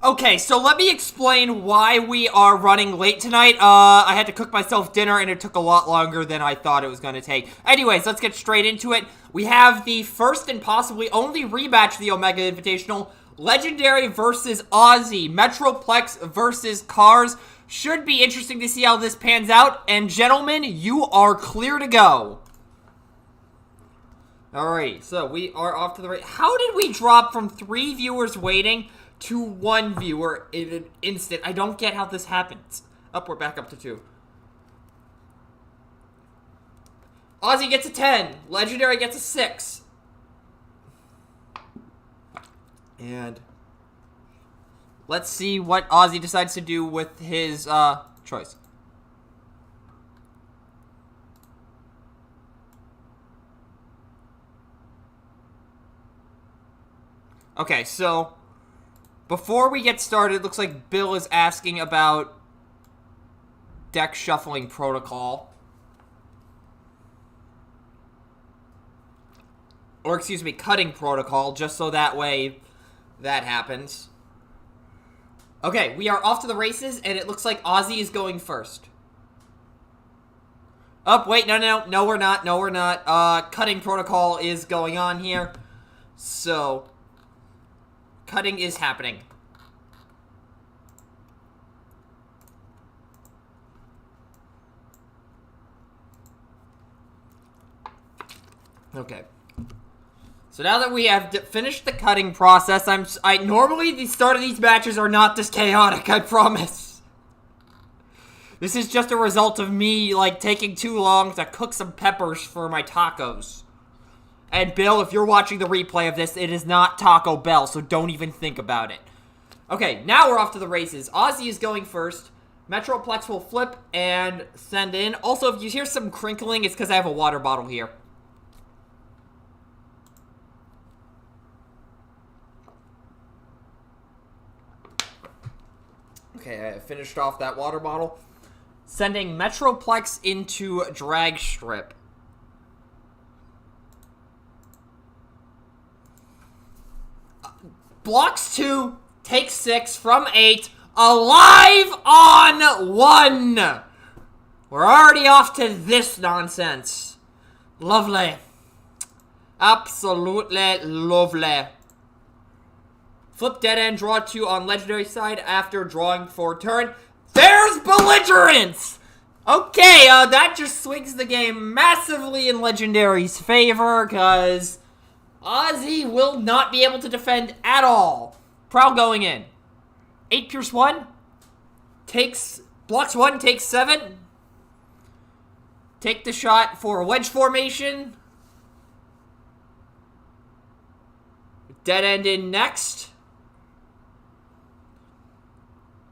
Okay, so let me explain why we are running late tonight. I had to cook myself dinner, and it took a lot longer than I thought it was going to take. Anyways, let's get straight into it. We have the first and possibly only rematch of the Omega Invitational. Legendary versus Ozzy. Metroplex versus Cars. Should be interesting to see how this pans out. And gentlemen, you are clear to go. Alright, so we are off to the right. How did we drop from 3 viewers waiting to 1 viewer in an instant? I don't get how this happens. We're back up to 2. Ozzy gets a 10. Legendary gets a 6. And let's see what Ozzy decides to do with his choice. Okay, so before we get started, it looks like Bill is asking about deck shuffling protocol. Or, excuse me, cutting protocol, just so that way that happens. Okay, we are off to the races, and it looks like Ozzy is going first. Oh, wait, no, we're not. Cutting protocol is going on here. So, cutting is happening. Okay. So now that we have finished the cutting process, normally the start of these matches are not this chaotic, I promise. This is just a result of me, like, taking too long to cook some peppers for my tacos. And Bill, if you're watching the replay of this, it is not Taco Bell, so don't even think about it. Okay, now we're off to the races. Ozzy is going first. Metroplex will flip and send in. Also, if you hear some crinkling, it's because I have a water bottle here. Okay, I finished off that water bottle. Sending Metroplex into Drag Strip. Blocks 2, takes 6 from 8. Alive on 1! We're already off to this nonsense. Lovely. Absolutely lovely. Flip dead end, draw 2 on legendary side after drawing for turn. There's belligerence! Okay, that just swings the game massively in legendary's favor, because Ozzy will not be able to defend at all. Prowl going in. 8 Pierce 1. Blocks 1, takes 7. Take the shot for a wedge formation. Dead end in next.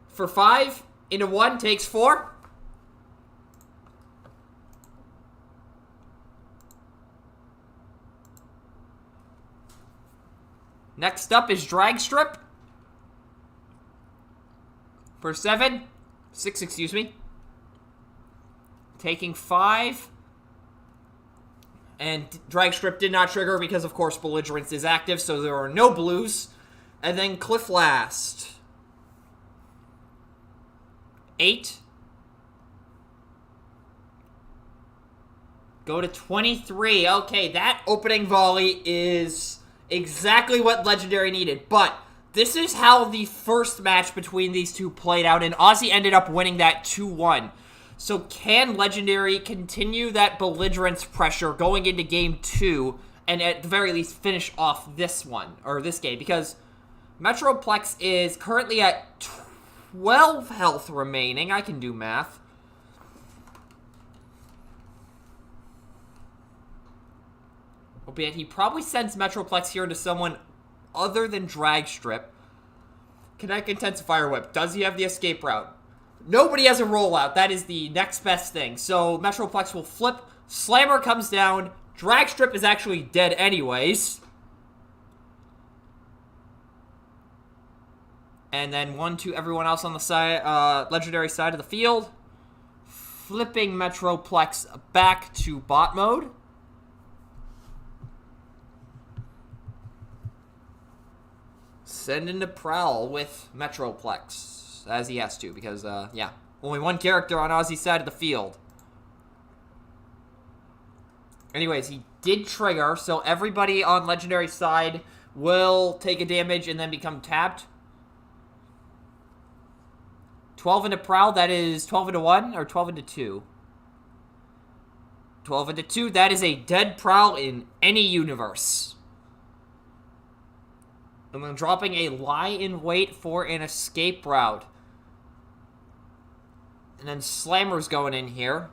For 5. Into 1, takes 4. Next up is Drag Strip. For 7. 6, excuse me. Taking 5. And Drag Strip did not trigger because, of course, Belligerence is active, so there are no blues. And then Cliff Last. 8. Go to 23. Okay, that opening volley is exactly what Legendary needed. But this is how the first match between these two played out, and Ozzy ended up winning that 2-1. So can Legendary continue that Belligerence pressure going into Game 2, and at the very least finish off this one, or this game? Because Metroplex is currently at 12 health remaining. I can do math. Albeit he probably sends Metroplex here into someone other than Drag Strip. Connect Intensifier Whip. Does he have the escape route? Nobody has a rollout. That is the next best thing. So Metroplex will flip. Slammer comes down. Drag Strip is actually dead anyways. And then 1 to everyone else on the side, legendary side of the field. Flipping Metroplex back to bot mode. send in the Prowl with Metroplex, as he has to, because, yeah, only one character on Ozzy's side of the field. Anyways, he did trigger, so everybody on Legendary side will take a damage and then become tapped. 12 into Prowl, that is 12 into 1, or 12 into 2? 12 into 2, that is a dead Prowl in any universe. And then dropping a lie in wait for an escape route. And then Slammer's going in here.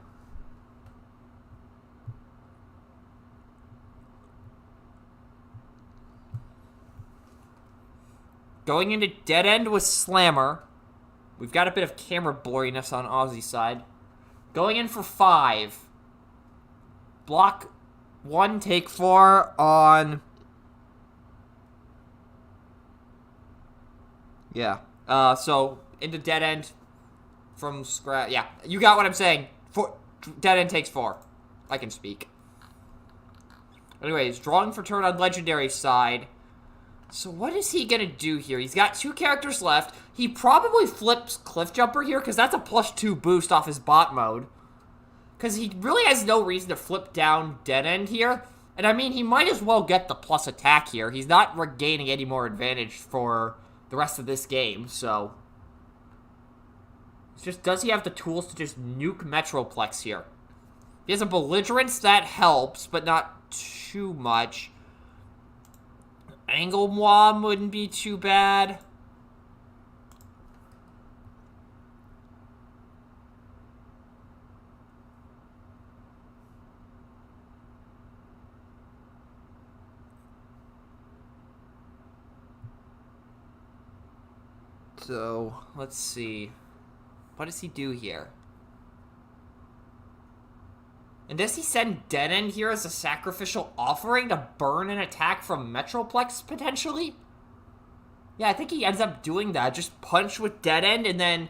Going into Dead End with Slammer. We've got a bit of camera blurriness on Ozzy's side. Going in for 5. Block 1, take 4 on... Yeah. So, into Dead End from scratch. Yeah, you got what I'm saying. Dead End takes 4. I can speak. Anyways, drawing for turn on Legendary side. So what is he going to do here? He's got 2 characters left. He probably flips Cliff Jumper here, because that's a +2 boost off his bot mode. Because he really has no reason to flip down Dead End here. And I mean, he might as well get the plus attack here. He's not regaining any more advantage for the rest of this game, so... It's just, does he have the tools to just nuke Metroplex here? He has a Belligerence, that helps, but not too much. Angle Mwam wouldn't be too bad. So, let's see. What does he do here? And does he send Dead End here as a sacrificial offering to burn an attack from Metroplex, potentially? Yeah, I think he ends up doing that. Just punch with Dead End and then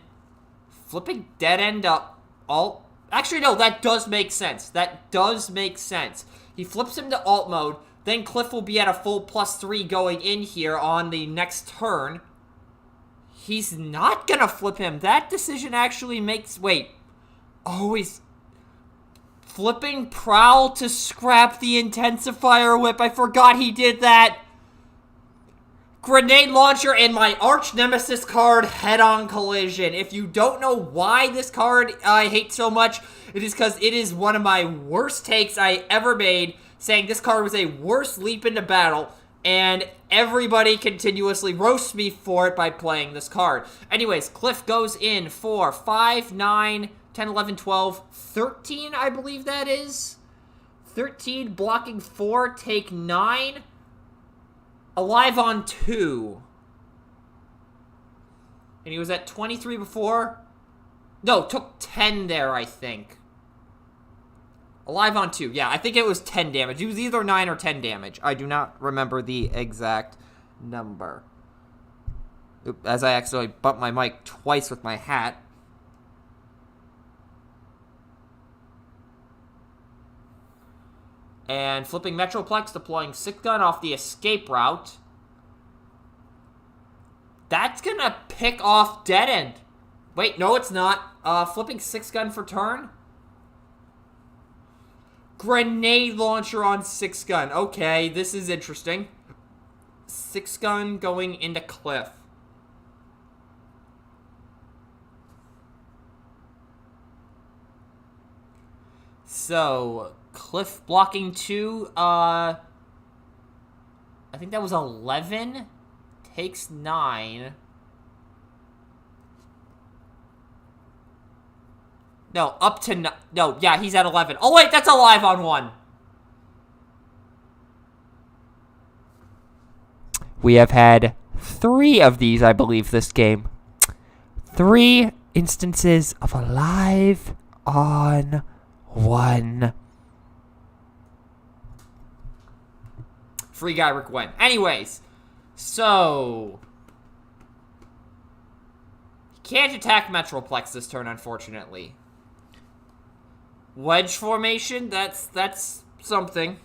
flipping Dead End up. Alt. Actually, no, that does make sense. That does make sense. He flips him to alt mode. Then Cliff will be at a full +3 going in here on the next turn. He's not gonna flip him. That decision actually makes... Wait. Oh, he's... Flipping Prowl to scrap the Intensifier Whip. I forgot he did that. Grenade Launcher and my arch nemesis card, Head-On Collision. If you don't know why this card I hate so much, it is because it is one of my worst takes I ever made, saying this card was a worst leap into battle, and everybody continuously roasts me for it by playing this card. Anyways, Cliff goes in for 5, 9... 10, 11, 12, 13, I believe that is. 13, blocking 4, take 9. Alive on 2. And he was at 23 before. No, took 10 there, I think. Alive on 2. Yeah, I think it was 10 damage. He was either 9 or 10 damage. I do not remember the exact number. Oop, as I accidentally bumped my mic twice with my hat. And flipping Metroplex, deploying Sick Gun off the escape route. That's gonna pick off Dead End. Wait, no it's not. Flipping 6 Gun for turn. Grenade Launcher on 6 Gun. Okay, this is interesting. 6 Gun going into Cliff. So... Cliff blocking 2, I think that was 11, takes 9. No, up to, no, yeah, he's at 11. Oh wait, that's alive on 1. We have had 3 of these, I believe, this game. 3 instances of alive on 1. Free guy Rick went. Anyways, so... He can't attack Metroplex this turn, unfortunately. Wedge formation, that's something.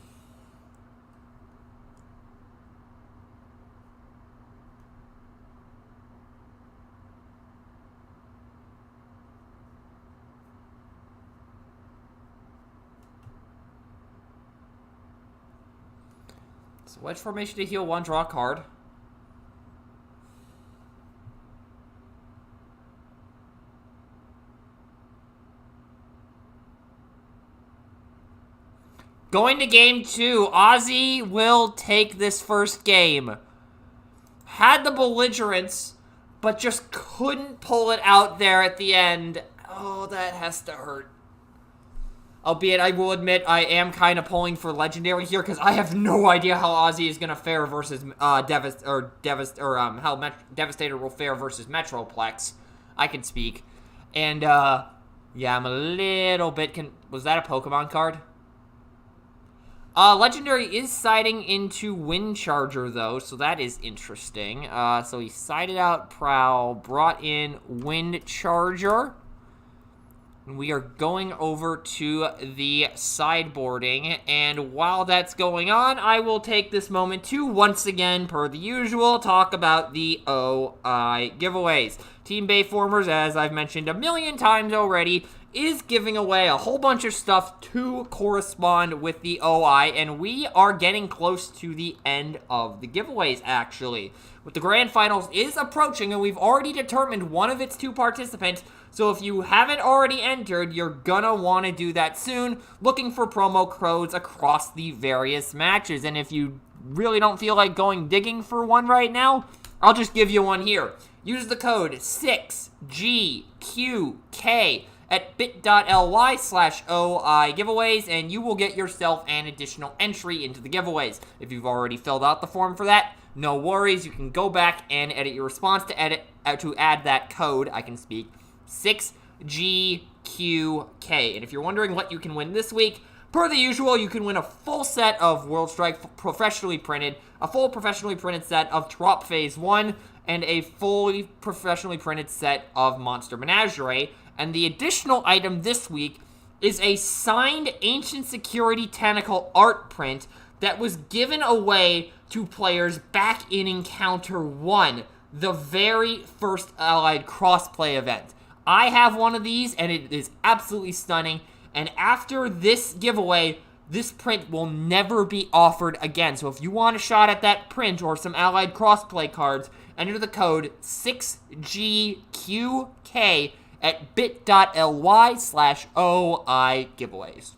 So wedge formation to heal 1, draw a card. Going to game 2, Ozzy will take this first game. Had the belligerence, but just couldn't pull it out there at the end. Oh, that has to hurt. Albeit, I will admit, I am kind of pulling for Legendary here, because I have no idea how Ozzy is going to fare versus how Devastator will fare versus Metroplex. I can speak. And, yeah, I'm a little bit... Was that a Pokemon card? Legendary is siding into Wind Charger, though, so that is interesting. So he sided out Prowl, brought in Wind Charger. And we are going over to the sideboarding, and while that's going on, I will take this moment to, once again, per the usual, talk about the OI giveaways. Team Bayformers, as I've mentioned a million times already, is giving away a whole bunch of stuff to correspond with the OI, and we are getting close to the end of the giveaways, actually. With the Grand Finals is approaching, and we've already determined one of its 2 participants, so if you haven't already entered, you're gonna want to do that soon, looking for promo codes across the various matches. And if you really don't feel like going digging for one right now, I'll just give you one here. Use the code 6GQK at bit.ly/OI giveaways, and you will get yourself an additional entry into the giveaways. If you've already filled out the form for that, no worries. You can go back and edit your response to add that code. I can speak. 6GQK. And if you're wondering what you can win this week, per the usual, you can win a full set of World Strike professionally printed, a full professionally printed set of Trop Phase 1, and a fully professionally printed set of Monster Menagerie. And the additional item this week is a signed Ancient Security Tentacle art print that was given away to players back in Encounter 1, the very first Allied Crossplay event. I have one of these, and it is absolutely stunning. And after this giveaway, this print will never be offered again. So if you want a shot at that print or some Allied Crossplay cards, enter the code 6GQK at bit.ly/OI giveaways.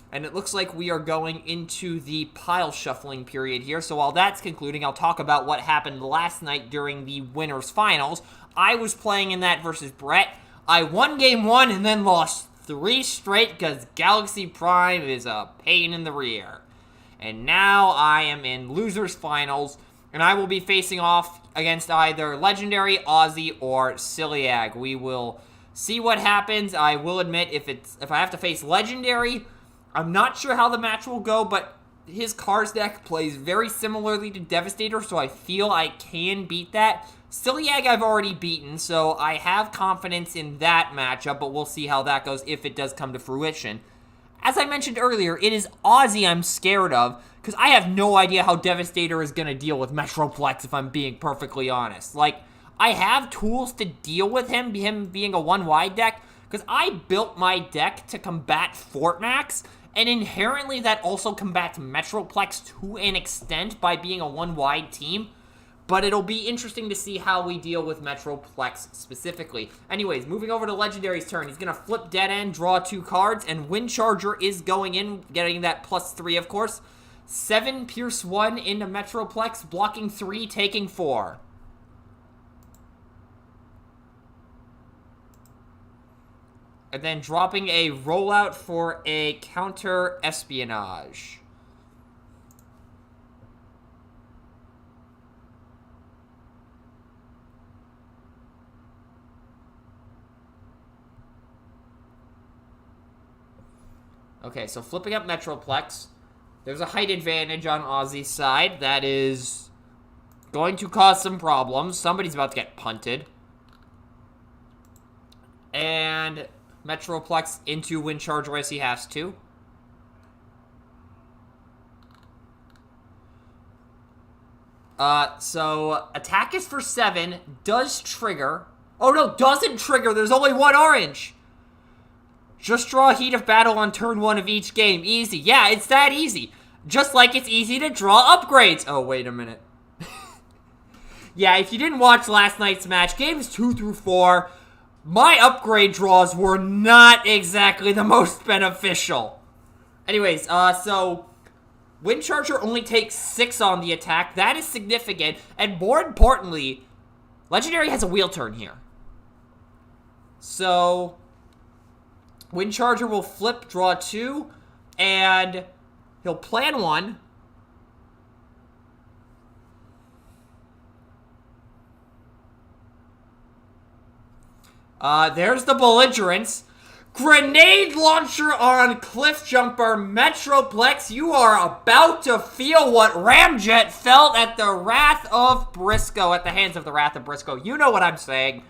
And it looks like we are going into the pile shuffling period here. So while that's concluding, I'll talk about what happened last night during the winners finals. I was playing in that versus Brett. I won game 1 and then lost 3 straight because Galaxy Prime is a pain in the rear. And now I am in losers finals, and I will be facing off against either Legendary, Ozzy, or Siliag. We will see what happens. I will admit, if I have to face Legendary, I'm not sure how the match will go, but his cards deck plays very similarly to Devastator, so I feel I can beat that. Siliag I've already beaten, so I have confidence in that matchup, but we'll see how that goes if it does come to fruition. As I mentioned earlier, it is Ozzy I'm scared of, because I have no idea how Devastator is going to deal with Metroplex, if I'm being perfectly honest. Like, I have tools to deal with him being a 1-wide deck, because I built my deck to combat Fort Max, and inherently that also combats Metroplex to an extent by being a 1-wide team. But it'll be interesting to see how we deal with Metroplex specifically. Anyways, moving over to Legendary's turn. He's going to flip Dead End, draw 2 cards, and Wind Charger is going in, getting that +3, of course. 7, Pierce 1 into Metroplex, blocking 3, taking 4. And then dropping a rollout for a counter espionage. Okay, so flipping up Metroplex. There's a height advantage on Ozzy's side. That is going to cause some problems. Somebody's about to get punted. And Metroplex into Wind Charger as he has to. So attack is for 7. Does trigger. Oh no, doesn't trigger. There's only 1 orange. Just draw Heat of Battle on turn 1 of each game. Easy. Yeah, it's that easy. Just like it's easy to draw upgrades. Oh, wait a minute. Yeah, if you didn't watch last night's match, games 2 through 4, my upgrade draws were not exactly the most beneficial. Anyways, so Wind Charger only takes 6 on the attack. That is significant. And more importantly, Legendary has a wheel turn here. So Wind Charger will flip, draw 2, and he'll plan 1. There's the Belligerence. Grenade launcher on Cliff Jumper Metroplex. You are about to feel what Ramjet felt at the Wrath of Briscoe, at the hands of the Wrath of Briscoe. You know what I'm saying.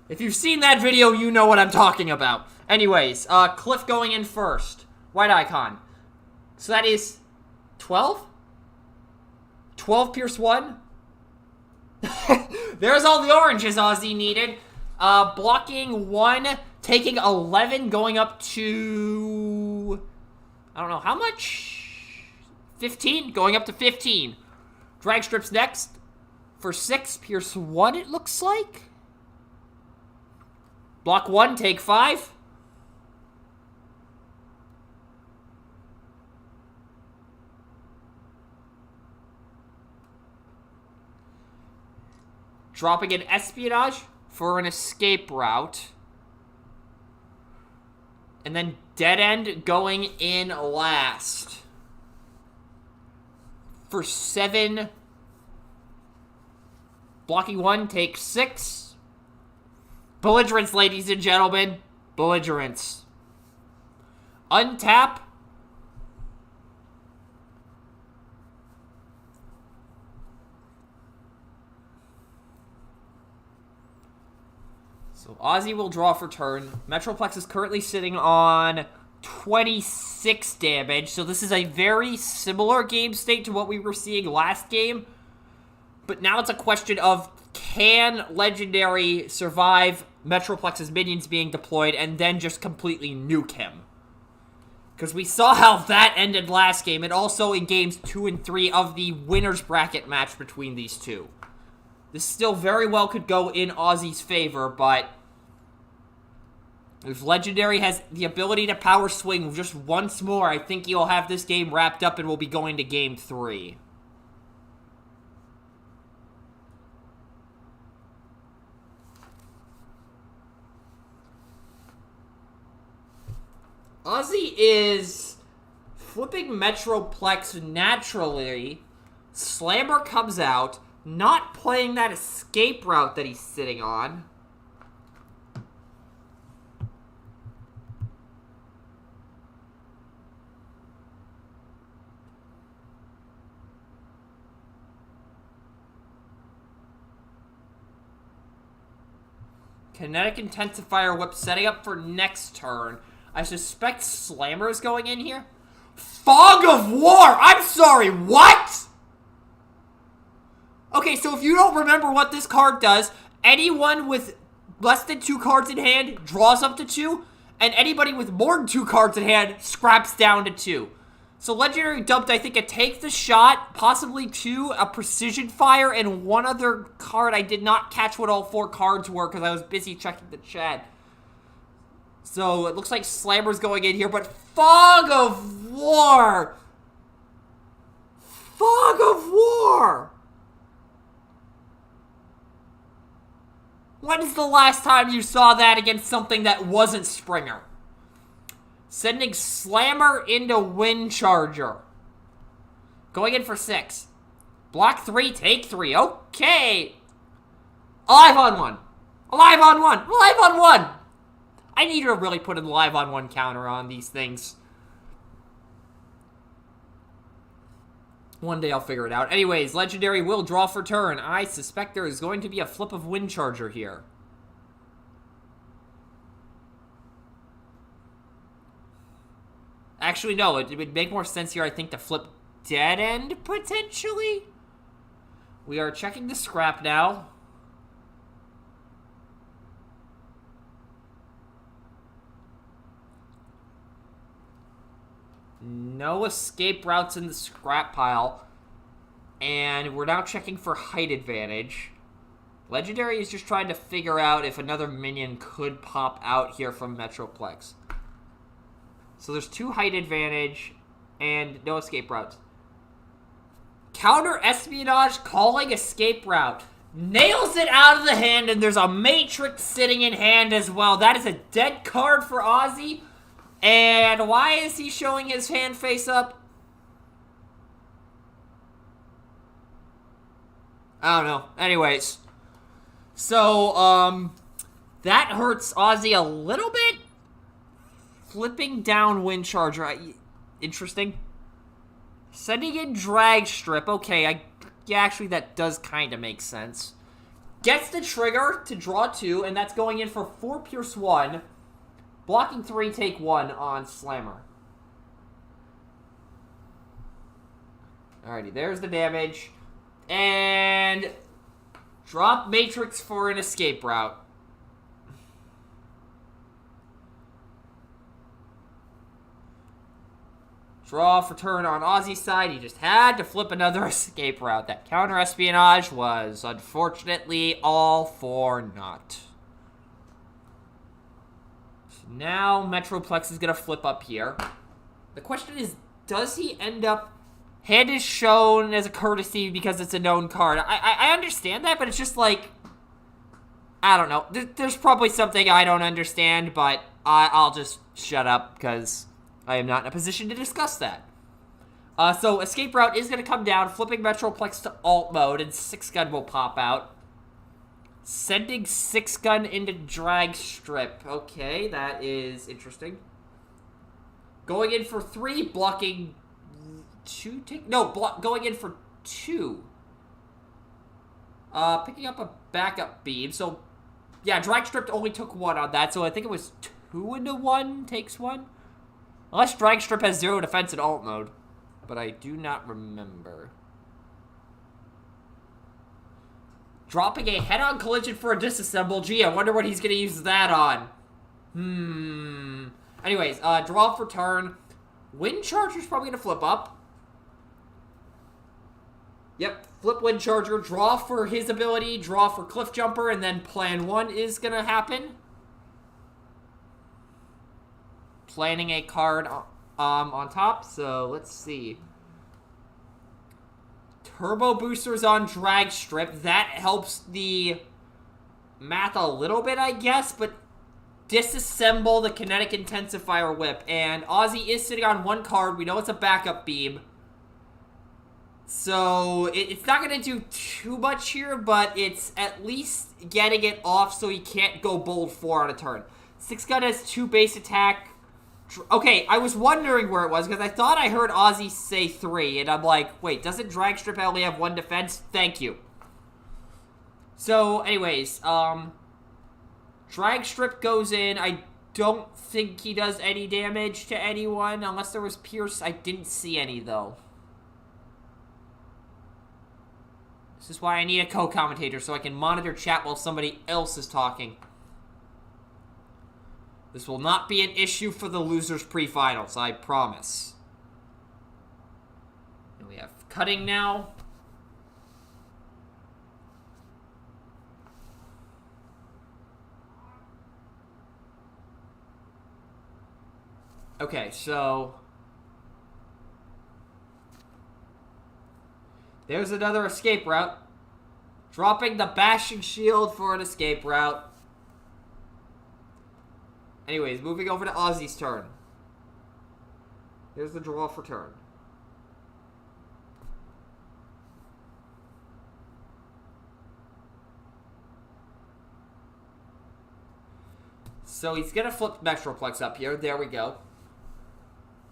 If you've seen that video, you know what I'm talking about. Anyways, Cliff going in first. White icon. So that is 12? 12 Pierce 1? There's all the oranges Ozzy needed. Blocking 1, taking 11, going up to, I don't know how much? 15? Going up to 15. Drag strips next for 6, Pierce 1 it looks like. Block 1, take 5. Dropping an Espionage for an escape route. And then Dead End going in last. For 7. Blocking 1, take 6. Belligerence, ladies and gentlemen. Belligerence. Untap. So Ozzy will draw for turn. Metroplex is currently sitting on 26 damage. So this is a very similar game state to what we were seeing last game. But now it's a question of, can Legendary survive Metroplex's minions being deployed and then just completely nuke him? Because we saw how that ended last game, and also in games 2 and 3 of the winner's bracket match between these two. This still very well could go in Ozzy's favor, but if Legendary has the ability to power swing just once more, I think he'll have this game wrapped up and we'll be going to game 3. Ozzy is flipping Metroplex naturally. Slammer comes out, not playing that escape route that he's sitting on. Kinetic Intensifier Whip setting up for next turn. I suspect Slammer is going in here. Fog of War! I'm sorry, what? Okay, so if you don't remember what this card does, anyone with less than 2 cards in hand draws up to 2, and anybody with more than 2 cards in hand scraps down to 2. So Legendary dumped, I think, a Take the Shot, possibly 2, a Precision Fire, and 1 other card. I did not catch what all 4 cards were because I was busy checking the chat. So it looks like Slammer's going in here, but Fog of War! Fog of War! When is the last time you saw that against something that wasn't Springer? Sending Slammer into Wind Charger. Going in for 6. Block 3, take 3. Okay. Alive on 1. Alive on 1. Alive on 1. I need to really put a live on 1 counter on these things. One day I'll figure it out. Anyways, Legendary will draw for turn. I suspect there is going to be a flip of Wind Charger here. Actually, no. It would make more sense here, I think, to flip Dead End, potentially. We are checking the scrap now. no escape routes in the scrap pile. And we're now checking for height advantage. Legendary is just trying to figure out if another minion could pop out here from Metroplex. So there's 2 height advantage and no escape routes. Counter espionage, calling escape route. Nails it out of the hand, and there's a Matrix sitting in hand as well. That is a dead card for Ozzy. And why is he showing his hand face up? I don't know. Anyways. So, that hurts Ozzy a little bit. Flipping down Wind Charger. Interesting. Sending in Drag Strip. Okay, yeah, actually, that does kind of make sense. Gets the trigger to draw 2, and that's going in for 4 Pierce 1. Blocking 3, take 1 on Slammer. Alrighty, there's the damage. And drop Matrix for an escape route. Draw for turn on Ozzy's side. He just had to flip another escape route. That counter espionage was unfortunately all for naught. So now Metroplex is going to flip up here. The question is, does he end up... Hand is shown as a courtesy because it's a known card. I understand that, but it's just like... I don't know. There's probably something I don't understand, but I'll just shut up because I am not in a position to discuss that. So escape route is going to come down, flipping Metroplex to alt mode, and 6-gun will pop out. Sending 6-gun into drag strip. Okay, that is interesting. Going in for 3, blocking 2. Going in for 2. Picking up a backup beam. So, yeah, drag strip only took 1 on that. So I think it was 2 into 1 takes 1. Unless drag strip has 0 defense in alt mode. But I do not remember. Dropping a head-on collision for a disassemble. Gee, I wonder what he's going to use that on. Anyways, draw for turn. Wind Charger's probably going to flip up. Yep, flip Wind Charger. Draw for his ability. Draw for Cliff Jumper. And then plan 1 is going to happen. Planning a card on top. So, let's see. Turbo Boosters on Drag Strip. That helps the math a little bit, I guess, but disassemble the Kinetic Intensifier Whip. And Ozzy is sitting on 1 card. We know it's a backup beam. So, it's not going to do too much here, but it's at least getting it off so he can't go bold 4 on a turn. 6-gun has 2 base attack. Okay, I was wondering where it was, because I thought I heard Ozzy say 3, and I'm like, wait, doesn't Drag Strip only have 1 defense? Thank you. So, anyways, Drag Strip goes in. I don't think he does any damage to anyone, unless there was Pierce. I didn't see any, though. This is why I need a co-commentator, so I can monitor chat while somebody else is talking. This will not be an issue for the losers pre-finals, I promise. And we have cutting now. Okay, so there's another escape route. Dropping the bashing shield for an escape route. Anyways, moving over to Ozzy's turn. Here's the draw for turn. So he's going to flip Metroplex up here. There we go.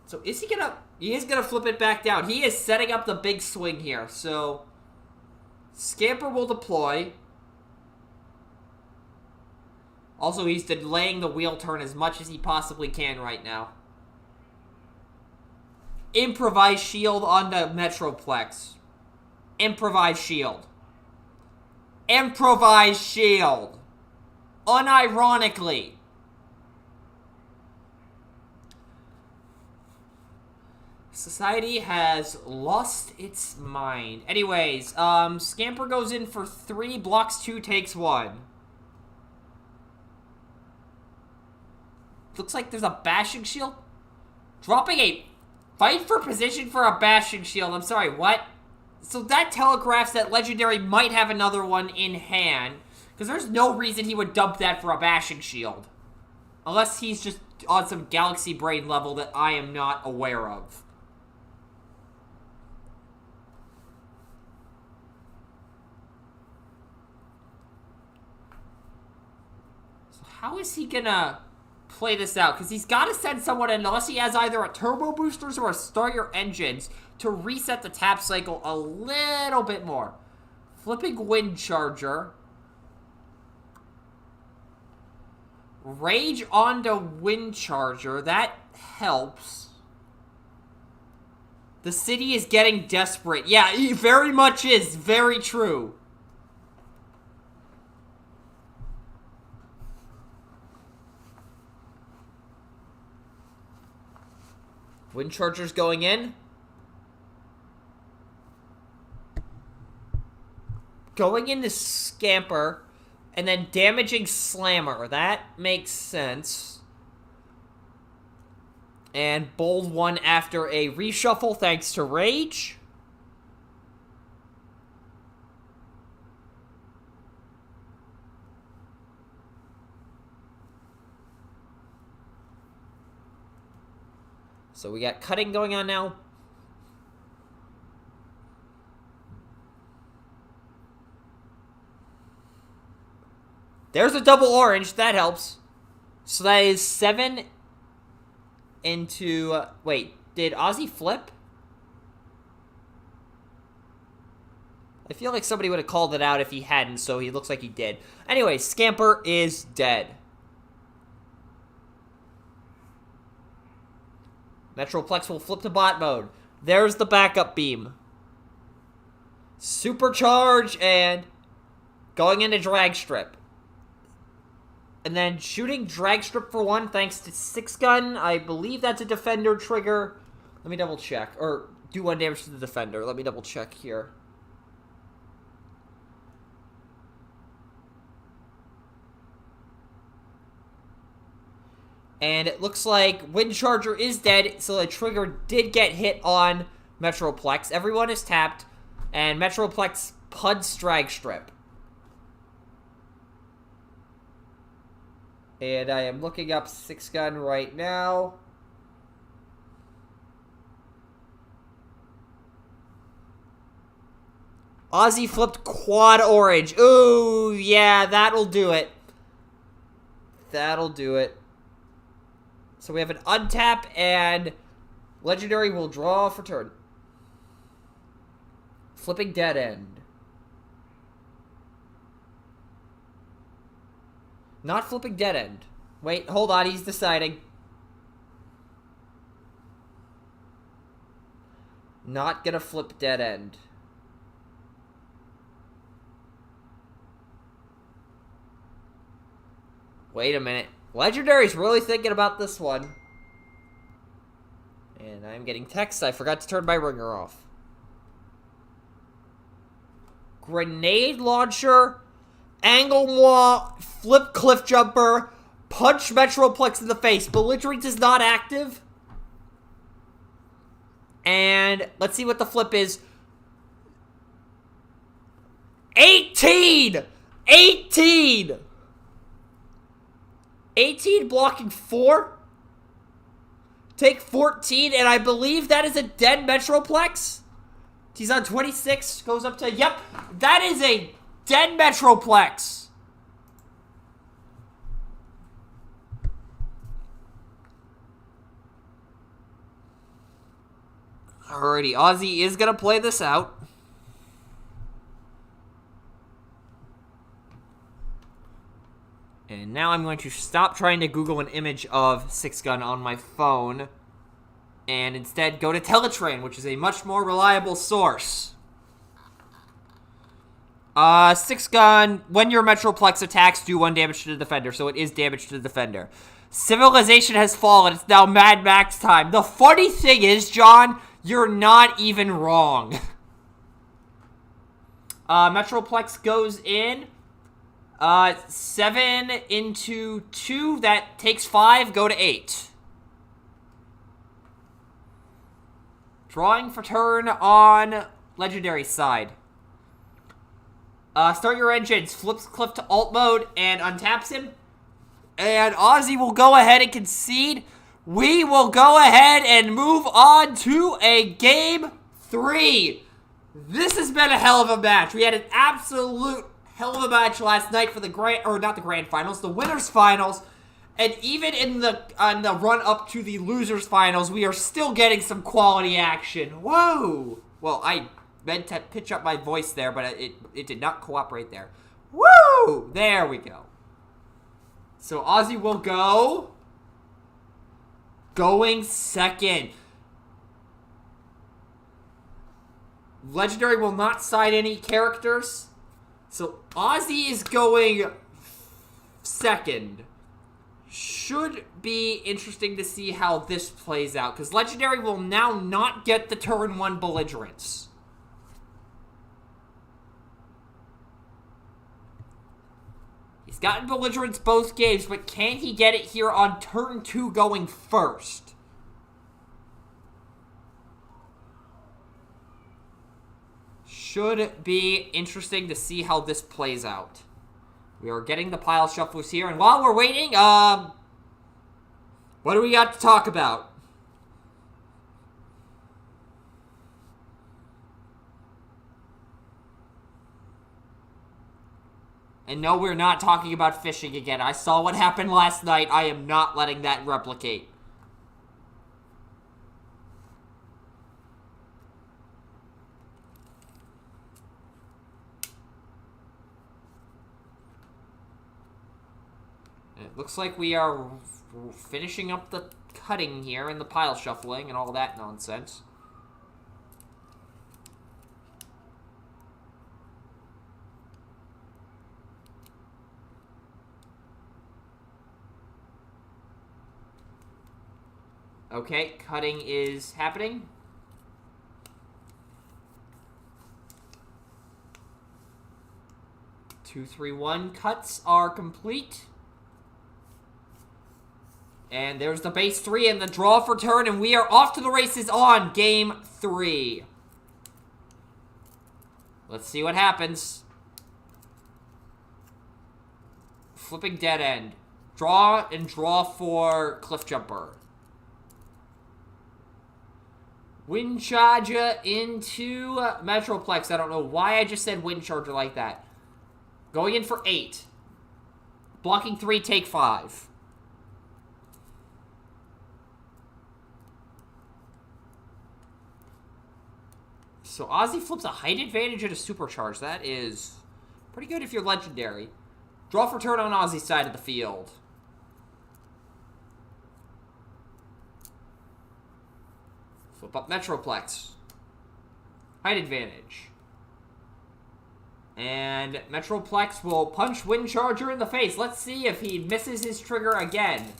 So is he going to... He is going to flip it back down. He is setting up the big swing here. So Scamper will deploy. Also, he's delaying the wheel turn as much as he possibly can right now. Improvise shield onto Metroplex. Improvise shield. Improvise shield. Unironically. Society has lost its mind. Anyways, Scamper goes in for 3, blocks 2, takes 1. Looks like there's a bashing shield. Dropping a fight for position for a bashing shield. I'm sorry, what? So that telegraphs that Legendary might have another one in hand. Because there's no reason he would dump that for a bashing shield. Unless he's just on some Galaxy Brain level that I am not aware of. So how is he gonna play this out? Because he's got to send someone in, unless he has either a turbo boosters or a start your engines to reset the tap cycle a little bit more. Flipping Wind Charger. Rage onto Wind Charger. That helps. The city is getting desperate. Yeah, it very much is. Very true. Wind Charger's going in. Going into Scamper. And then damaging Slammer. That makes sense. And Bold 1 after a reshuffle thanks to Rage. So we got cutting going on now. There's a double orange. That helps. So that is 7 into... wait, did Ozzy flip? I feel like somebody would have called it out if he hadn't, so he looks like he did. Anyway, Scamper is dead. Metroplex will flip to bot mode. There's the backup beam. Supercharge and going into drag strip. And then shooting drag strip for 1 thanks to 6-gun. I believe that's a defender trigger. Let me double check. Or do 1 damage to the defender. Let me double check here. And it looks like Wind Charger is dead, so the trigger did get hit on Metroplex. Everyone is tapped, and Metroplex puds drag strip. And I am looking up 6-gun right now. Ozzy flipped quad orange. Ooh, yeah, that'll do it. That'll do it. So we have an untap, and Legendary will draw for turn. Flipping dead end. Not flipping dead end. Wait, hold on, he's deciding. Not gonna flip dead end. Wait a minute. Legendary's really thinking about this one. And I'm getting texts. I forgot to turn my ringer off. Grenade launcher. Angle moi. Flip cliff jumper. Punch Metroplex in the face. Belligerent is not active. And let's see what the flip is. 18! 18! 18 blocking 4. Take 14, and I believe that is a dead Metroplex. He's on 26, goes up to, yep, that is a dead Metroplex. Alrighty, Ozzy is going to play this out. And now I'm going to stop trying to Google an image of 6-gun on my phone and instead go to Teletrain, which is a much more reliable source. Six gun. When your Metroplex attacks, do 1 damage to the defender. So it is damage to the defender. Civilization has fallen. It's now Mad Max time. The funny thing is, John, you're not even wrong. Metroplex goes in. 7 into 2. That takes 5. Go to 8. Drawing for turn on Legendary side. Start your engines. Flips Cliff to alt mode and untaps him. And Ozzy will go ahead and concede. We will go ahead and move on to a game 3. This has been a hell of a match. We had an absolute hell of a match last night for the not the grand finals, the winners finals. And even in the run up to the losers finals, we are still getting some quality action. Whoa! Well, I meant to pitch up my voice there, but it did not cooperate there. Woo! There we go. So Ozzy will go. Going second. Legendary will not side any characters. So Ozzy is going second. Should be interesting to see how this plays out, because Legendary will now not get the turn 1 belligerence. He's gotten belligerence both games, but can he get it here on turn 2 going first? Should be interesting to see how this plays out. We are getting the pile shufflers here, and while we're waiting, what do we got to talk about? And no, we're not talking about fishing again. I saw what happened last night. I am not letting that replicate. It looks like we are finishing up the cutting here and the pile shuffling and all that nonsense. Okay, cutting is happening. Two, 3, 1 cuts are complete. And there's the base 3 and the draw for turn, and we are off to the races on game 3. Let's see what happens. Flipping dead end. Draw and draw for Cliff Jumper. Wind Charger into Metroplex. I don't know why I just said Wind Charger like that. Going in for 8. Blocking 3, take 5. So Ozzy flips a height advantage and a supercharge. That is pretty good if you're legendary. Draw for turn on Ozzy's side of the field. Flip up Metroplex. Height advantage. And Metroplex will punch Wind Charger in the face. Let's see if he misses his trigger again.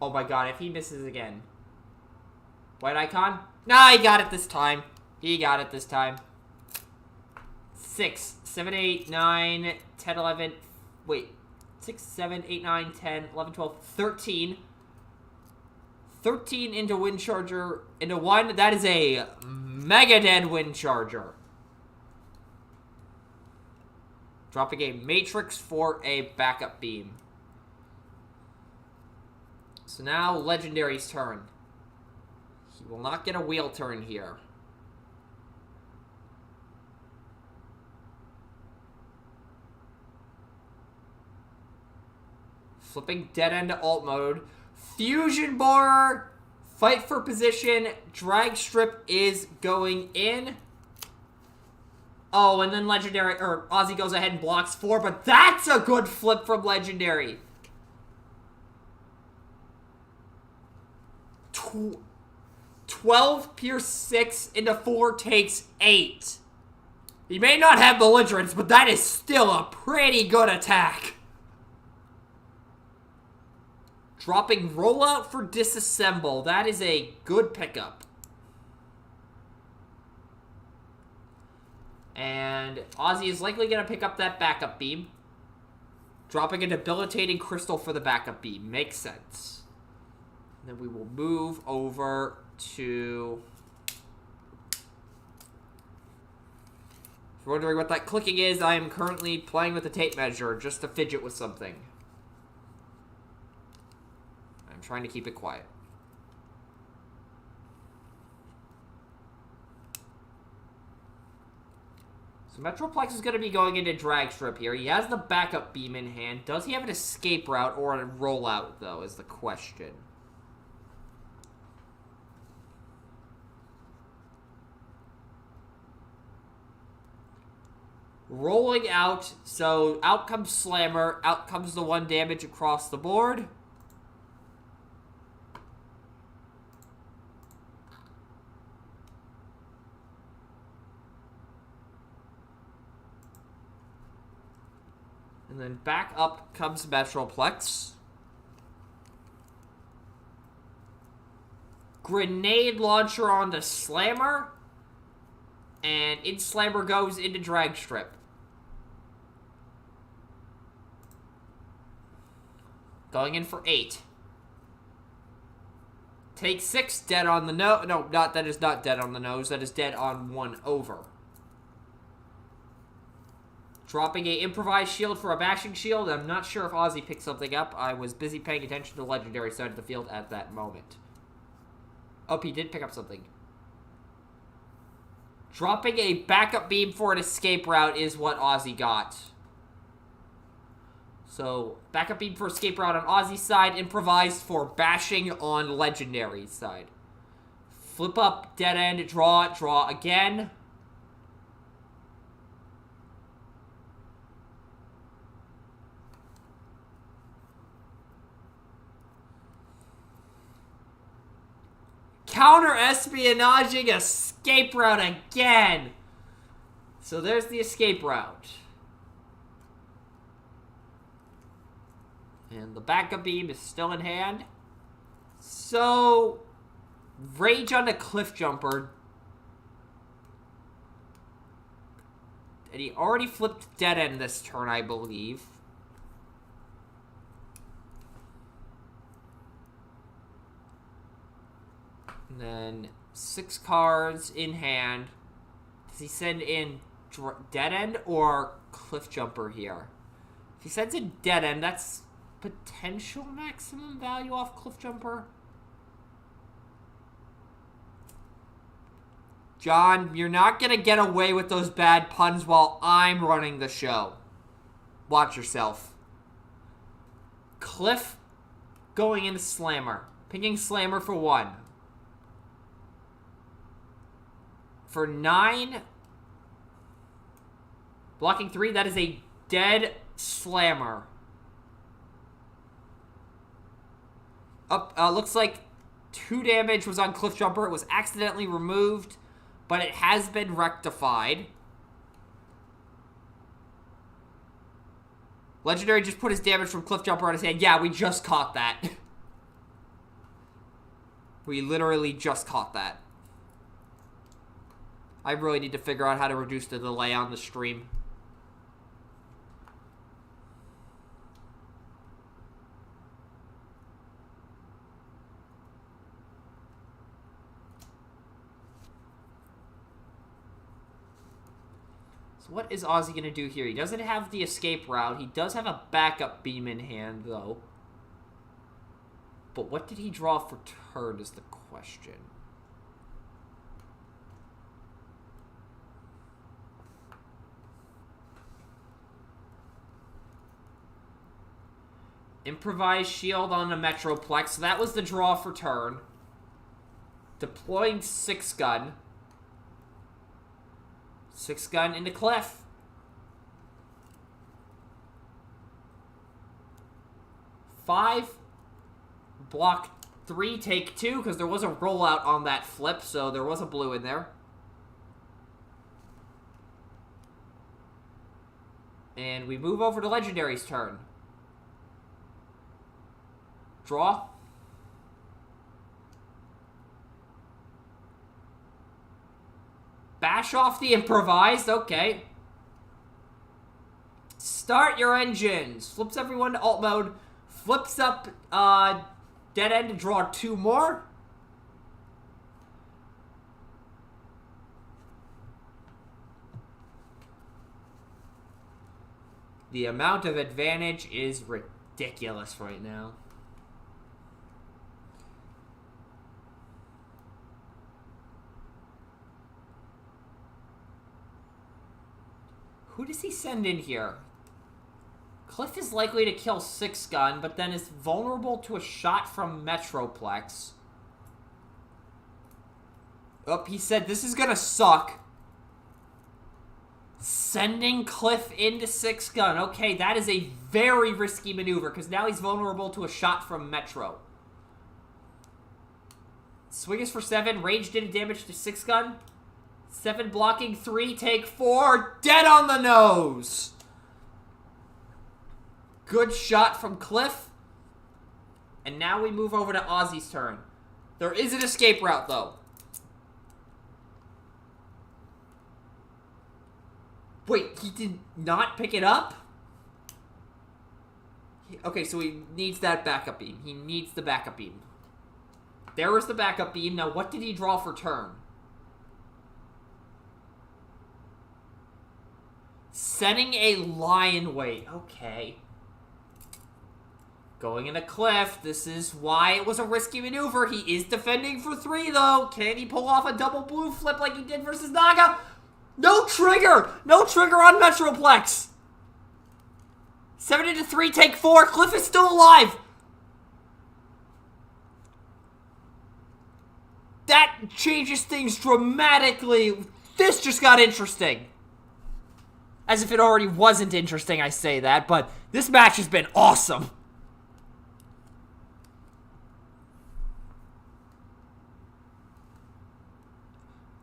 Oh my god, if he misses again. White icon? Nah, he got it this time. He got it this time. 6, 7, 8, 9, 10, 11. Wait. 6, 7, 8, 9, 10, 11, 12, 13. 13 into Wind Charger into 1. That is a Mega Dead Wind Charger. Dropping a Matrix for a backup beam. So now Legendary's turn. He will not get a wheel turn here. Flipping dead end to alt mode. Fusion Borer, fight for position, drag strip is going in. Oh, and then Legendary, or Ozzy goes ahead and blocks 4, but that's a good flip from Legendary. 12 pierce 6 into 4 takes 8. He may not have belligerence, but that is still a pretty good attack. Dropping rollout for disassemble. That is a good pickup. And Ozzy is likely going to pick up that backup beam. Dropping a debilitating crystal for the backup beam. Makes sense. And then we will move over to... If you're wondering what that clicking is, I am currently playing with a tape measure just to fidget with something. I'm trying to keep it quiet. So Metroplex is going to be going into drag strip here. He has the backup beam in hand. Does he have an escape route or a rollout, though, is the question. Rolling out, so out comes Slammer, out comes the 1 damage across the board. And then back up comes Metroplex. Grenade launcher on the Slammer. And in Slammer goes into drag strip. Going in for 8. Take 6, dead on the nose. No, that is not dead on the nose. That is dead on 1 over. Dropping a improvised shield for a bashing shield. I'm not sure if Ozzy picked something up. I was busy paying attention to the legendary side of the field at that moment. Oh, he did pick up something. Dropping a backup beam for an escape route is what Ozzy got. So, backup beam for escape route on Ozzy's side, improvised for bashing on legendary's side. Flip up, dead end, draw again. Counter-espionaging escape route again. So there's the escape route. And the backup beam is still in hand. So, rage on the cliff jumper. And he already flipped dead end this turn, I believe. And then 6 cards in hand. Does he send in dead end or cliff jumper here? If he sends in dead end, that's potential maximum value off cliff jumper. John, you're not going to get away with those bad puns while I'm running the show. Watch yourself. Cliff going into Slammer. Picking Slammer for 1. For 9. Blocking 3, that is a dead Slammer. Looks like 2 damage was on Cliff Jumper. It was accidentally removed, but it has been rectified. Legendary just put his damage from Cliff Jumper on his hand. Yeah, we just caught that. We literally just caught that. I really need to figure out how to reduce the delay on the stream. What is Ozzy going to do here? He doesn't have the escape route. He does have a backup beam in hand, though. But what did he draw for turn is the question. Improvised shield on the Metroplex. So that was the draw for turn. Deploying 6 gun. 6 gun into Cliff. 5. Block 3, take 2, because there was a rollout on that flip, so there was a blue in there. And we move over to Legendary's turn. Draw. Bash off the improvised, okay. Start your engines. Flips everyone to alt mode. Flips up dead end to draw 2 more. The amount of advantage is ridiculous right now. Who does he send in here? Cliff is likely to kill 6-gun, but then is vulnerable to a shot from Metroplex. Oh, he said this is gonna suck. Sending Cliff into 6-gun. Okay, that is a very risky maneuver, because now he's vulnerable to a shot from Metro. Swing is for 7. Rage did damage to 6-gun. 7 blocking, 3, take 4. Dead on the nose! Good shot from Cliff. And now we move over to Ozzy's turn. There is an escape route, though. Wait, he did not pick it up? Okay, so he needs that backup beam. He needs the backup beam. There is the backup beam. Now, what did he draw for turn? Setting a lion weight. Okay. Going in a Cliff. This is why it was a risky maneuver. He is defending for 3, though. Can he pull off a double blue flip like he did versus Naga? No trigger! No trigger on Metroplex! 7 into 3, take 4. Cliff is still alive! That changes things dramatically. This just got interesting. As if it already wasn't interesting, I say that, but this match has been awesome.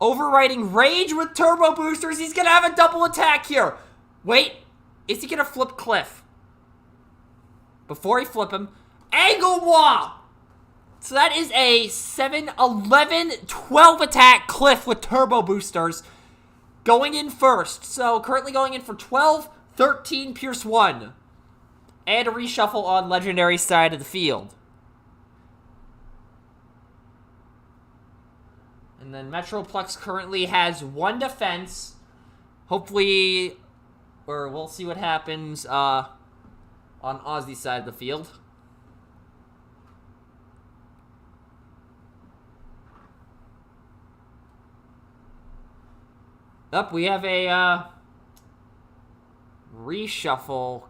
Overriding Rage with turbo boosters. He's gonna have a double attack here. Wait, is he gonna flip Cliff? Before he flip him, Angle Moi! So that is a 7, 11, 12 attack Cliff with turbo boosters. Going in first. So currently going in for 12, 13, Pierce 1. And a reshuffle on Legendary side of the field. And then Metroplex currently has 1 defense. Hopefully, or we'll see what happens on Ozzy's side of the field. Up, we have a reshuffle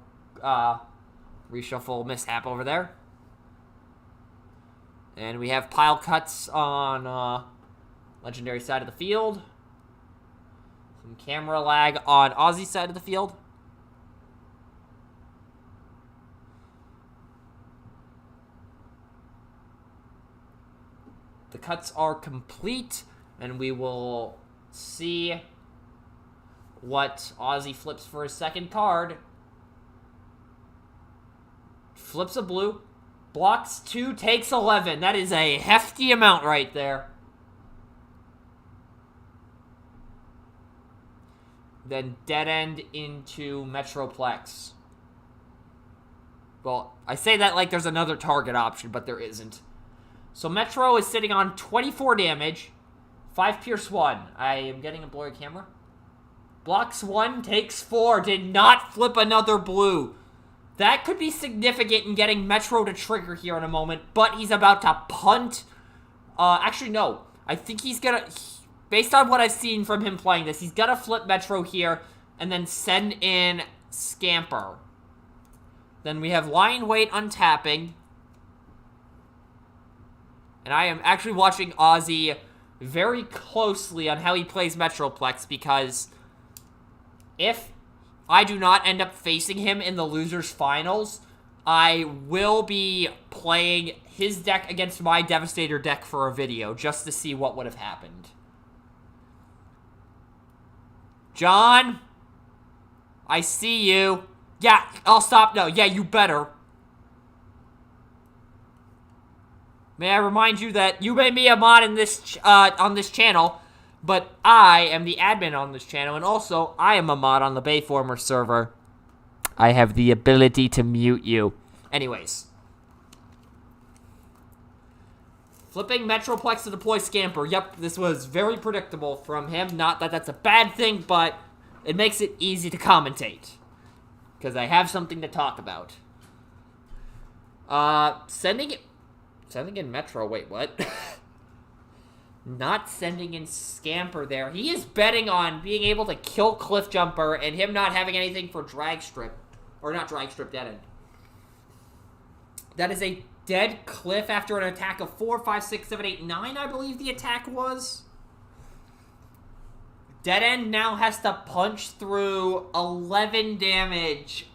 mishap over there. And we have pile cuts on Legendary side of the field. Some camera lag on Ozzy's side of the field. The cuts are complete, and we will see what Ozzy flips for his second card. Flips a blue. Blocks 2, takes 11. That is a hefty amount right there. Then dead end into Metroplex. Well, I say that like there's another target option, but there isn't. So Metro is sitting on 24 damage. 5 Pierce 1. I am getting a blurry camera. Blocks 1, takes 4. Did not flip another blue. That could be significant in getting Metro to trigger here in a moment, but he's about to punt. Actually, no. I think he's gonna... Based on what I've seen from him playing this, he's gonna flip Metro here and then send in Scamper. Then we have Lion Weight untapping. And I am actually watching Ozzy very closely on how he plays Metroplex, because if I do not end up facing him in the losers finals, I will be playing his deck against my Devastator deck for a video, just to see what would have happened. John, I see you. Yeah, I'll stop now. Yeah, you better. May I remind you that you may be a mod in this on this channel, but I am the admin on this channel, and also I am a mod on the Bayformer server. I have the ability to mute you. Anyways. Flipping Metroplex to deploy Scamper. Yep, this was very predictable from him. Not that that's a bad thing, but it makes it easy to commentate. Because I have something to talk about. Sending in Metro. Wait, what? Not sending in Scamper there. He is betting on being able to kill Cliff Jumper and him not having anything for Drag Strip. Or not Drag Strip, Dead End. That is a dead Cliff after an attack of 4, 5, 6, 7, 8, 9, I believe the attack was. Dead End now has to punch through 11 damage.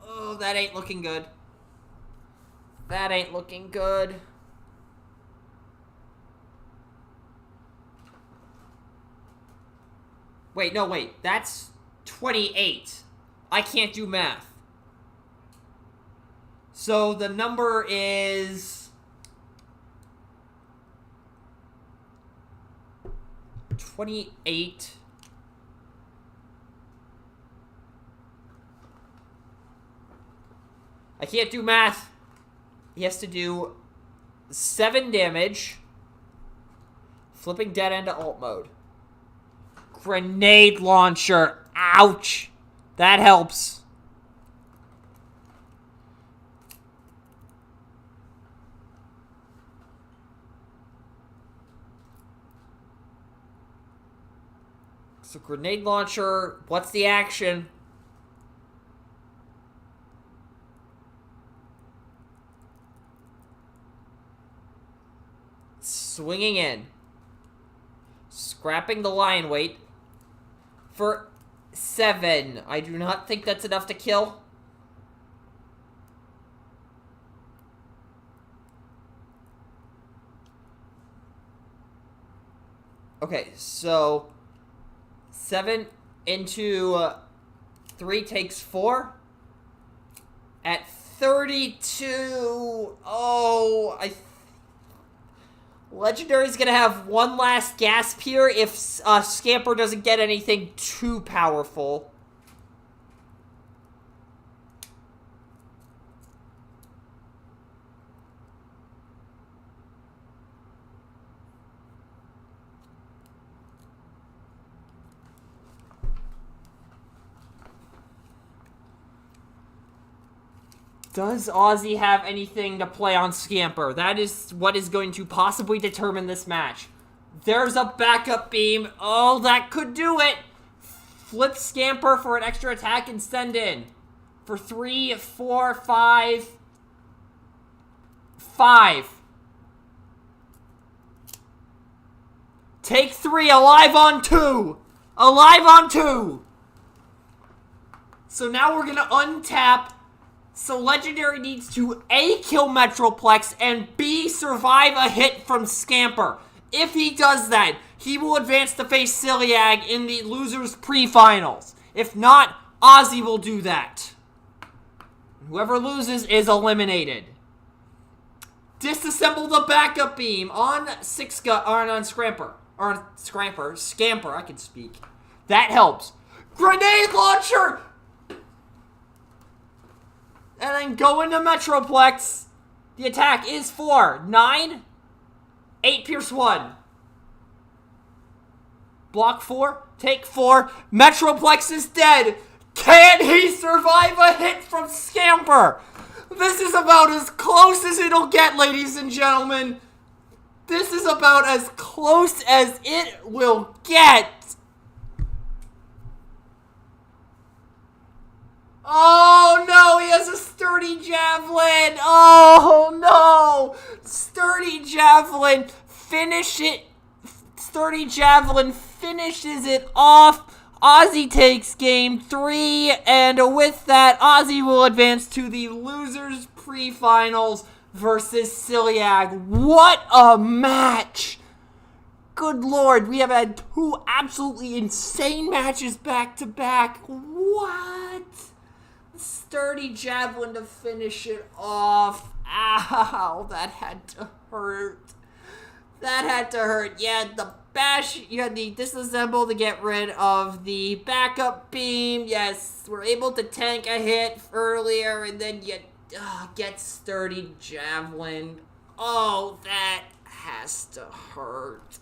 Oh, that ain't looking good. That ain't looking good. Wait, no, wait. That's 28. I can't do math. So the number is 28. I can't do math. He has to do 7 damage. Flipping Dead End to alt mode. Grenade launcher. Ouch. That helps. So grenade launcher, what's the action? Swinging in. Scrapping the lion weight for 7. I do not think that's enough to kill. Okay, so 7 into 3 takes 4. At 32, Legendary's gonna have one last gasp here if Scamper doesn't get anything too powerful. Does Ozzy have anything to play on Scamper? That is what is going to possibly determine this match. There's a backup beam. Oh, that could do it. Flip Scamper for an extra attack and send in. For 3, 4, 5. 5. Take 3, alive on 2. Alive on 2. So now we're going to untap. So Legendary needs to A, kill Metroplex, and B, survive a hit from Scamper. If he does that, he will advance to face Siliag in the losers pre-finals. If not, Ozzy will do that. Whoever loses is eliminated. Disassemble the backup beam on Scamper. Scamper, I can speak. That helps. Grenade launcher! And then go into Metroplex. The attack is 4. 9. 8 pierce 1. Block 4. Take 4. Metroplex is dead. Can he survive a hit from Scamper? This is about as close as it'll get, ladies and gentlemen. This is about as close as it will get. Oh no, he has a sturdy javelin. Oh no. Sturdy javelin. Finish it. Sturdy javelin finishes it off. Ozzy takes game 3. And with that, Ozzy will advance to the losers pre-finals versus Siliag. What a match. Good lord, we have had 2 absolutely insane matches back to back. What? sturdy javelin to finish it off. Ow, that had to hurt. That had to hurt. Yeah, the bash, you had the disassemble to get rid of the backup beam. Yes, we're able to tank a hit earlier, and then you get sturdy javelin. Oh, that has to hurt.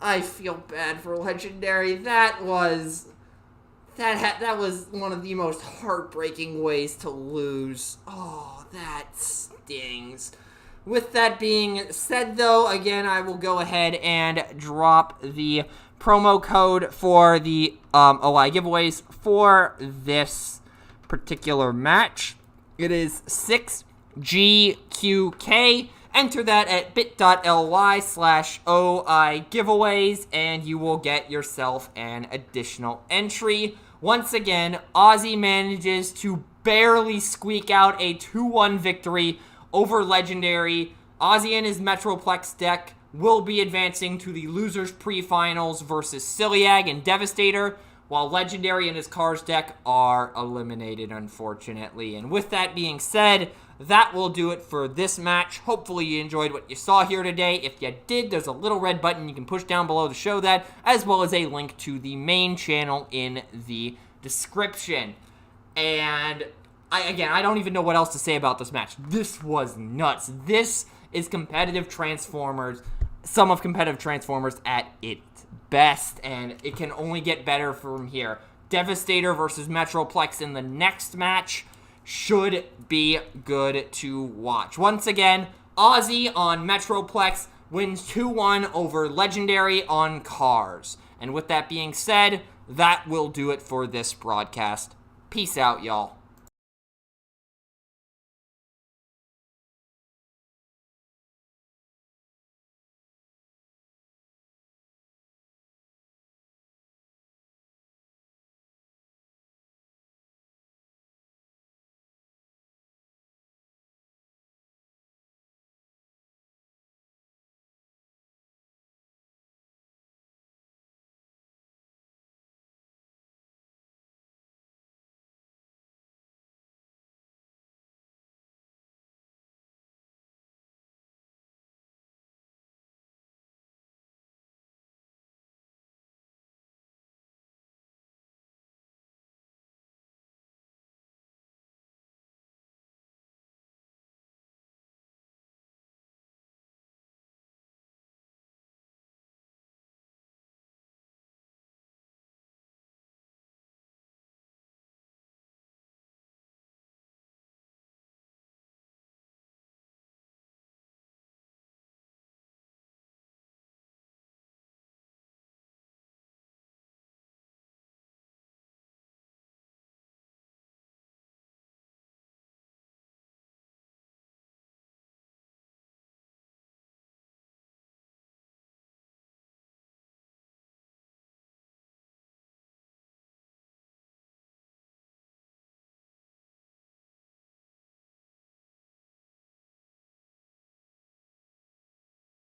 I feel bad for Legendary. That was one of the most heartbreaking ways to lose. Oh, that stings. With that being said, though, again, I will go ahead and drop the promo code for the OI giveaways for this particular match. It is 6GQK. Enter that at bit.ly/OI giveaways, and you will get yourself an additional entry. Once again, Ozzy manages to barely squeak out a 2-1 victory over Legendary. Ozzy and his Metroplex deck will be advancing to the losers pre-finals versus Siliag and Devastator, while Legendary and his Cars deck are eliminated, unfortunately. And with that being said, that will do it for this match. Hopefully you enjoyed what you saw here today. If you did, there's a little red button you can push down below to show that, as well as a link to the main channel in the description. And I don't even know what else to say about this match. This was nuts. This is competitive Transformers, some of competitive Transformers at its best, and it can only get better from here. Devastator versus Metroplex in the next match should be good to watch. Once again, Ozzy on Metroplex wins 2-1 over Legendary on Cars. And with that being said, that will do it for this broadcast. Peace out, y'all.